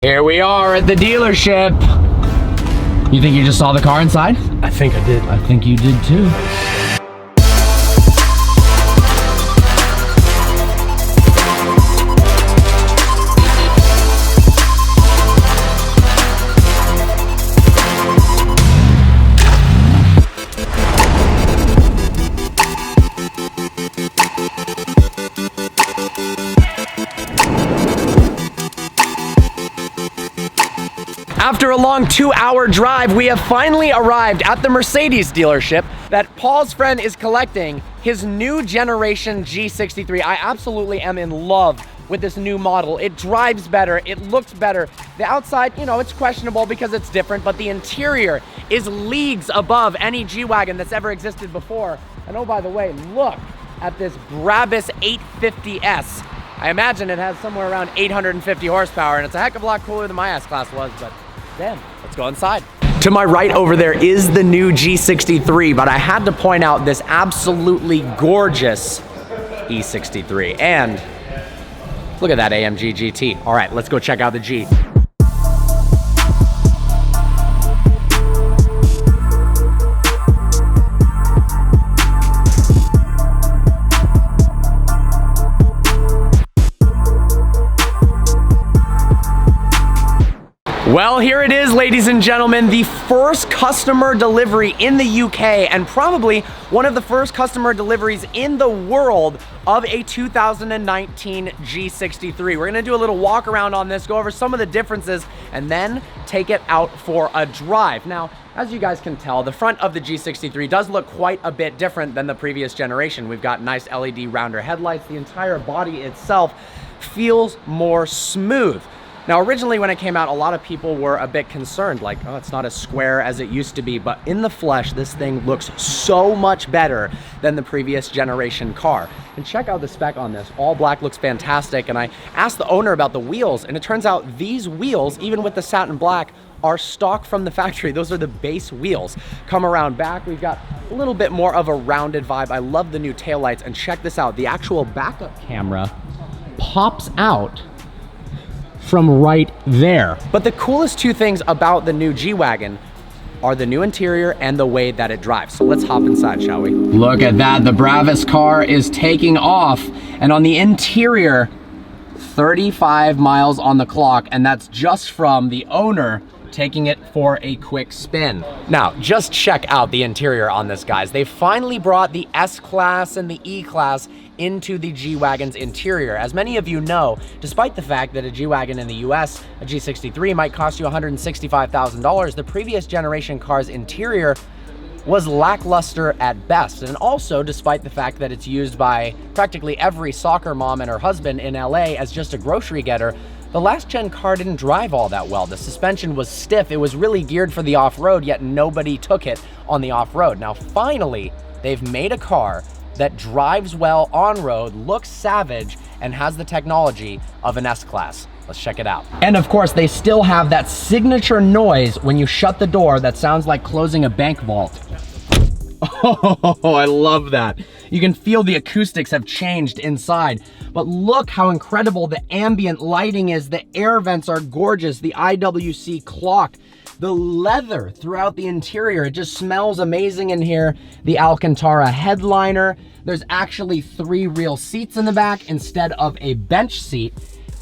Here we are at the dealership. You think you just saw the car inside? I think I did. I think you did too. After a long 2-hour drive, we have finally arrived at the Mercedes dealership that Paul's friend is collecting, his new generation G63. I absolutely am in love with this new model. It drives better, it looks better. The outside, you know, it's questionable because it's different, but the interior is leagues above any G-Wagon that's ever existed before. And oh, by the way, look at this Brabus 850S. I imagine it has somewhere around 850 horsepower, and it's a heck of a lot cooler than my S-Class was, but damn, let's go inside. To my right over there is the new G63, but I had to point out this absolutely gorgeous E63. And look at that AMG GT. All right, let's go check out the G. Well, here it is, ladies and gentlemen, the first customer delivery in the UK and probably one of the first customer deliveries in the world of a 2019 G63. We're gonna do a little walk around on this, go over some of the differences, and then take it out for a drive. Now, as you guys can tell, the front of the G63 does look quite a bit different than the previous generation. We've got nice LED rounder headlights. The entire body itself feels more smooth. Now, originally when it came out, a lot of people were a bit concerned, like, oh, it's not as square as it used to be, but in the flesh, this thing looks so much better than the previous generation car. And check out the spec on this. All black looks fantastic, and I asked the owner about the wheels, and it turns out these wheels, even with the satin black, are stock from the factory. Those are the base wheels. Come around back, we've got a little bit more of a rounded vibe. I love the new taillights, and check this out. The actual backup camera pops out from right there. But the coolest two things about the new G-Wagon are the new interior and the way that it drives. So let's hop inside, shall we? Look at that, the Brabus car is taking off, and on the interior, 35 miles on the clock, and that's just from the owner taking it for a quick spin. Now, just check out the interior on this, guys. They finally brought the S-Class and the E-Class into the G-Wagon's interior. As many of you know, despite the fact that a G-Wagon in the US, a G63, might cost you $165,000, the previous generation car's interior was lackluster at best. And also, despite the fact that it's used by practically every soccer mom and her husband in LA as just a grocery getter, the last gen car didn't drive all that well. The suspension was stiff. It was really geared for the off-road, yet nobody took it on the off-road. Now, finally, they've made a car that drives well on-road, looks savage, and has the technology of an S-Class. Let's check it out. And of course, they still have that signature noise when you shut the door that sounds like closing a bank vault. Oh, I love that. You can feel the acoustics have changed inside, but look how incredible the ambient lighting is. The air vents are gorgeous. The IWC clock, the leather throughout the interior, it just smells amazing in here. The Alcantara headliner. There's actually 3 real seats in the back instead of a bench seat.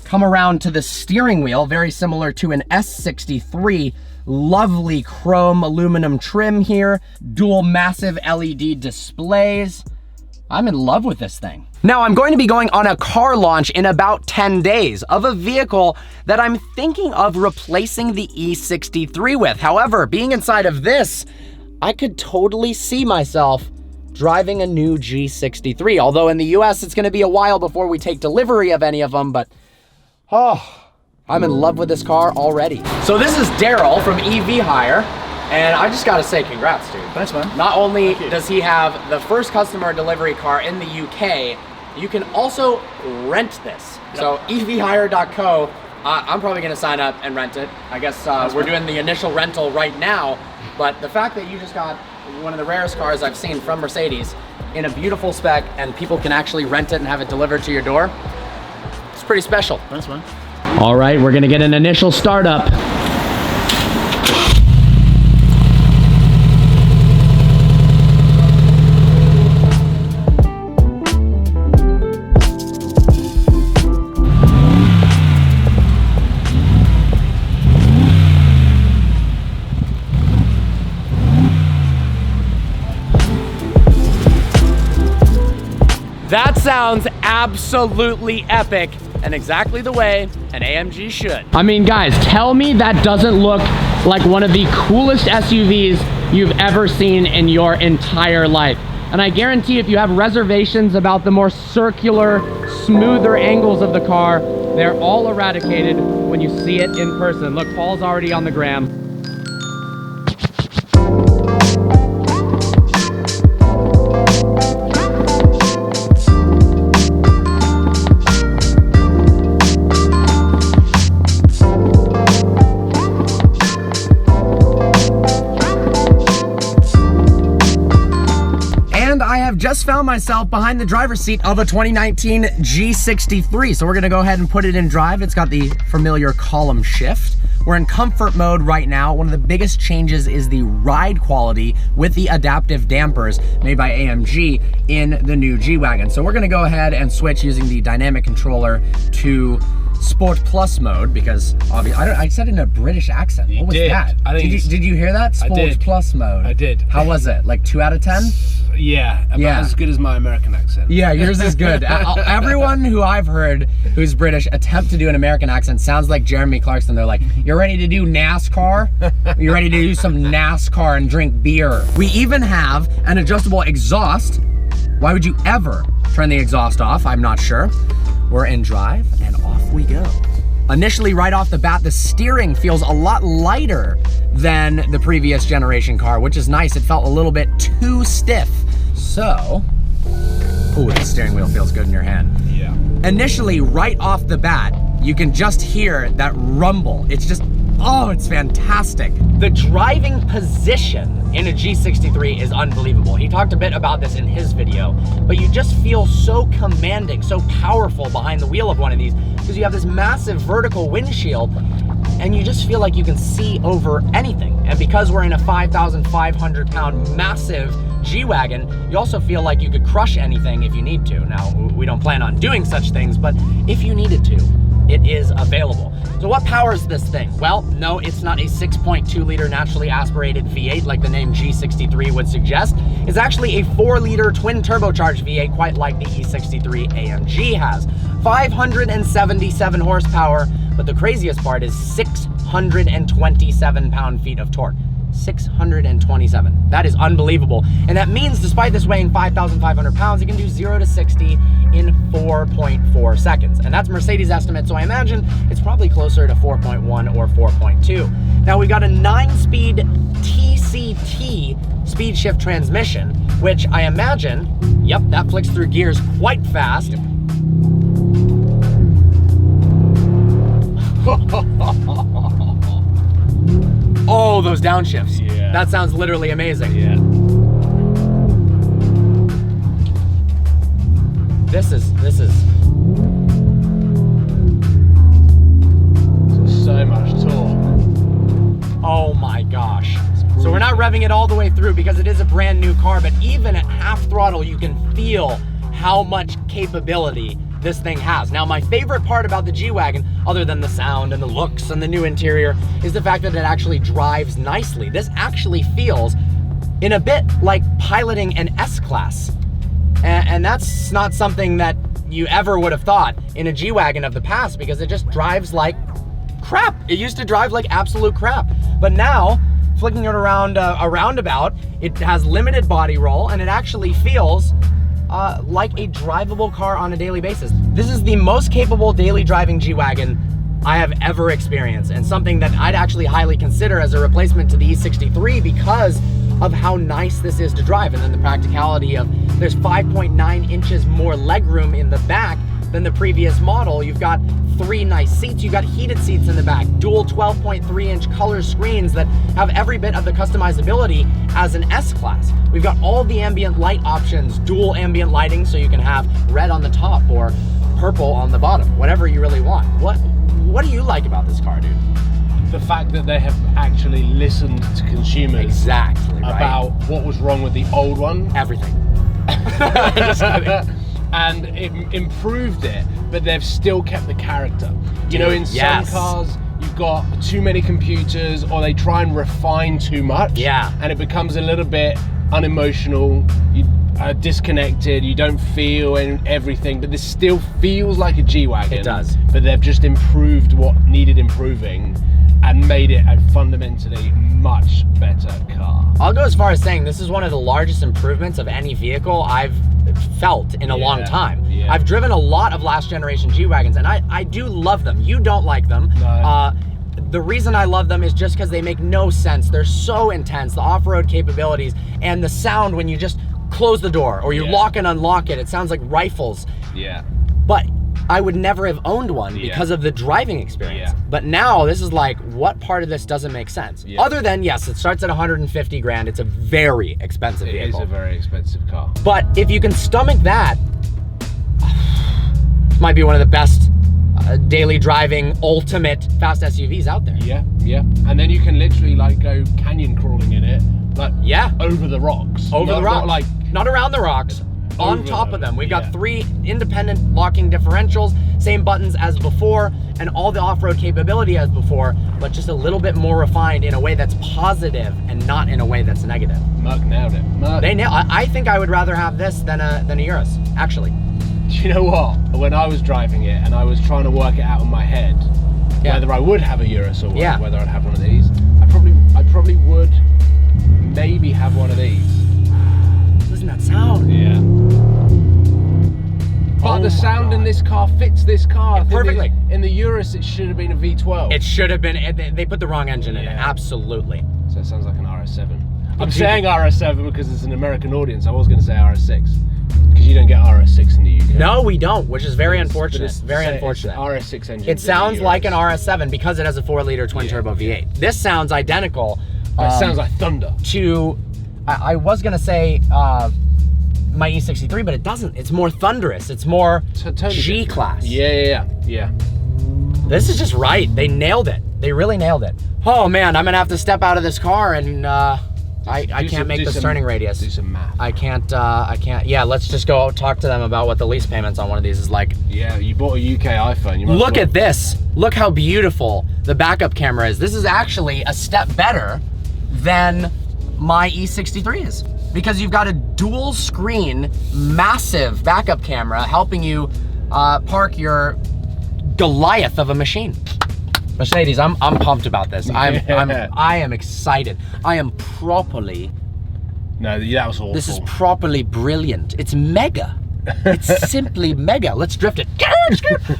Come around to the steering wheel, very similar to an S63. Lovely chrome aluminum trim here, dual massive LED displays. I'm in love with this thing. Now, I'm going to be going on a car launch in about 10 days of a vehicle that I'm thinking of replacing the E63 with. However, being inside of this, I could totally see myself driving a new G63. Although in the US, it's gonna be a while before we take delivery of any of them, but oh, I'm in love with this car already. So this is Daryl from EV Hire, and I just gotta say congrats, dude. Thanks, man. Not only does he have the first customer delivery car in the UK, you can also rent this. Yep. So evhire.co, I'm probably gonna sign up and rent it. I guess we're doing the initial rental right now, but the fact that you just got one of the rarest cars I've seen from Mercedes in a beautiful spec and people can actually rent it and have it delivered to your door, it's pretty special. Thanks, man. All right, we're gonna get an initial startup. That sounds absolutely epic and exactly the way an AMG should. I mean, guys, tell me that doesn't look like one of the coolest SUVs you've ever seen in your entire life. And I guarantee if you have reservations about the more circular, smoother angles of the car, they're all eradicated when you see it in person. Look, Paul's already on the gram. Just found myself behind the driver's seat of a 2019 G63. So we're gonna go ahead and put it in drive. It's got the familiar column shift. We're in comfort mode right now. One of the biggest changes is the ride quality with the adaptive dampers made by AMG in the new G-Wagon. So we're gonna go ahead and switch using the dynamic controller to Sport Plus mode because obviously, I said it in a British accent. What was that? Did you hear that? Sport Plus mode. I did. How was it? Like 2 out of 10? Yeah, about as good as my American accent. Yeah, yours is good. Everyone who I've heard who's British attempt to do an American accent sounds like Jeremy Clarkson. They're like, you're ready to do NASCAR? You're ready to do some NASCAR and drink beer. We even have an adjustable exhaust. Why would you ever turn the exhaust off? I'm not sure. We're in drive and off we go. Initially, right off the bat, the steering feels a lot lighter than the previous generation car, which is nice. It felt a little bit too stiff. So, ooh, the steering wheel feels good in your hand. Yeah. Initially, right off the bat, you can just hear that rumble. It's just, oh, it's fantastic. The driving position in a G63 is unbelievable. He talked a bit about this in his video, but you just feel so commanding, so powerful behind the wheel of one of these because you have this massive vertical windshield and you just feel like you can see over anything. And because we're in a 5,500 pound massive G-Wagon, you also feel like you could crush anything if you need to. Now, we don't plan on doing such things, but if you needed to, it is available. So what powers this thing? Well, no, it's not a 6.2 liter naturally aspirated V8 like the name G63 would suggest. It's actually a 4 liter twin turbocharged V8, quite like the E63 AMG has. 577 horsepower, but the craziest part is 627 pound-feet of torque. 627. That is unbelievable. And that means despite this weighing 5,500 pounds, it can do 0 to 60 in 4.4 seconds. And that's Mercedes' estimate, so I imagine it's probably closer to 4.1 or 4.2. Now we've got a 9-speed TCT speed shift transmission, which I imagine, yep, that flicks through gears quite fast. Oh, those downshifts. Yeah. That sounds literally amazing. Yeah. This is so much torque. Oh my gosh. So we're not revving it all the way through because it is a brand new car, but even at half throttle, you can feel how much capability this thing has. Now, my favorite part about the G-Wagon, other than the sound and the looks and the new interior, is the fact that it actually drives nicely. This actually feels in a bit like piloting an S-Class. And that's not something that you ever would have thought in a G-Wagon of the past because it just drives like crap. It used to drive like absolute crap. But now, flicking it around a roundabout, it has limited body roll and it actually feels like a drivable car on a daily basis. This is the most capable daily driving G-Wagon I have ever experienced, and something that I'd actually highly consider as a replacement to the E63 because of how nice this is to drive, and then the practicality of there's 5.9 inches more legroom in the back than the previous model. You've got 3 nice seats, you've got heated seats in the back, dual 12.3-inch color screens that have every bit of the customizability as an S-Class. We've got all the ambient light options, dual ambient lighting, so you can have red on the top or purple on the bottom, whatever you really want. what do you like about this car, dude? The fact that they have actually listened to consumers Exactly, right? about what was wrong with the old one. Everything. Just kidding. And it improved it, but they've still kept the character. You know, in some cars, you've got too many computers, or they try and refine too much. Yeah. And it becomes a little bit unemotional. You are disconnected. You don't feel everything, but this still feels like a G-Wagon. It does. But they've just improved what needed improving and made it a fundamentally much better car. I'll go as far as saying this is one of the largest improvements of any vehicle I've felt in a long time. Yeah. I've driven a lot of last generation G-Wagons, and I do love them. You don't like them. No. The reason I love them is just because they make no sense. They're so intense, the off-road capabilities, and the sound when you just close the door or you lock and unlock it, it sounds like rifles. Yeah. But I would never have owned one because of the driving experience. Yeah. But now this is like, what part of this doesn't make sense? Yeah. Other than, yes, it starts at 150 grand. It's a very expensive vehicle. It is a very expensive car. But if you can stomach that, might be one of the best daily driving, ultimate fast SUVs out there. Yeah, yeah. And then you can literally like go canyon crawling in it, like over the rocks. Over the rocks. Not around the rocks. On top of them. We've got 3 independent locking differentials, same buttons as before, and all the off-road capability as before, but just a little bit more refined in a way that's positive and not in a way that's negative. Merc nailed it. Merc. I think I would rather have this than a Urus, actually. Do you know what? When I was driving it and I was trying to work it out in my head, whether I would have a Urus or whether I'd have one of these, I probably would maybe have one of these. Listen to that sound. Yeah. But the sound in this car fits this car perfectly. In the Urus, it should have been a V12. It should have been. They put the wrong engine in it. Absolutely. So it sounds like an RS7. I'm saying RS7 because it's an American audience. I was going to say RS6 because you don't get RS6 in the UK. No, we don't, which is very unfortunate. It's very unfortunate. It's RS6 engine. It sounds like an RS7 because it has a 4-liter twin-turbo V8. This sounds identical. It sounds like thunder. To, I was going to say my E63, but it doesn't. It's more thunderous. It's more G-Class. Yeah. This is just right. They nailed it. They really nailed it. Oh man, I'm gonna have to step out of this car and I can't make this turning radius. Do some math. I can't. Yeah, let's just go talk to them about what the lease payments on one of these is like. Yeah, you bought a UK iPhone. Look at this. Look how beautiful the backup camera is. This is actually a step better than my E63 is, because you've got a dual screen, massive backup camera helping you park your Goliath of a machine. Mercedes, I'm pumped about this. I am excited. I am properly. No, that was awful. This is properly brilliant. It's mega. It's simply mega. Let's drift it.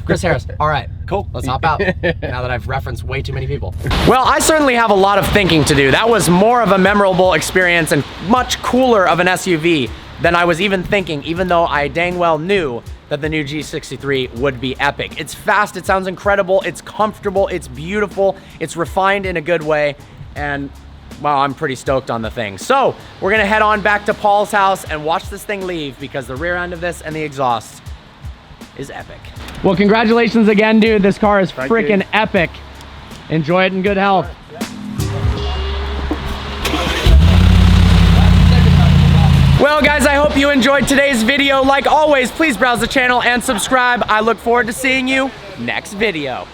Chris Harris. All right, cool. Let's hop out now that I've referenced way too many people. Well, I certainly have a lot of thinking to do. That was more of a memorable experience and much cooler of an SUV than I was even thinking, even though I dang well knew that the new G63 would be epic. It's fast, it sounds incredible, it's comfortable, it's beautiful, it's refined in a good way, and wow, I'm pretty stoked on the thing. So we're gonna head on back to Paul's house and watch this thing leave, because the rear end of this and the exhaust is epic. Well, congratulations again, dude. This car is freaking epic. Enjoy it in good health. Well guys, I hope you enjoyed today's video. Like always, please browse the channel and subscribe. I look forward to seeing you next video.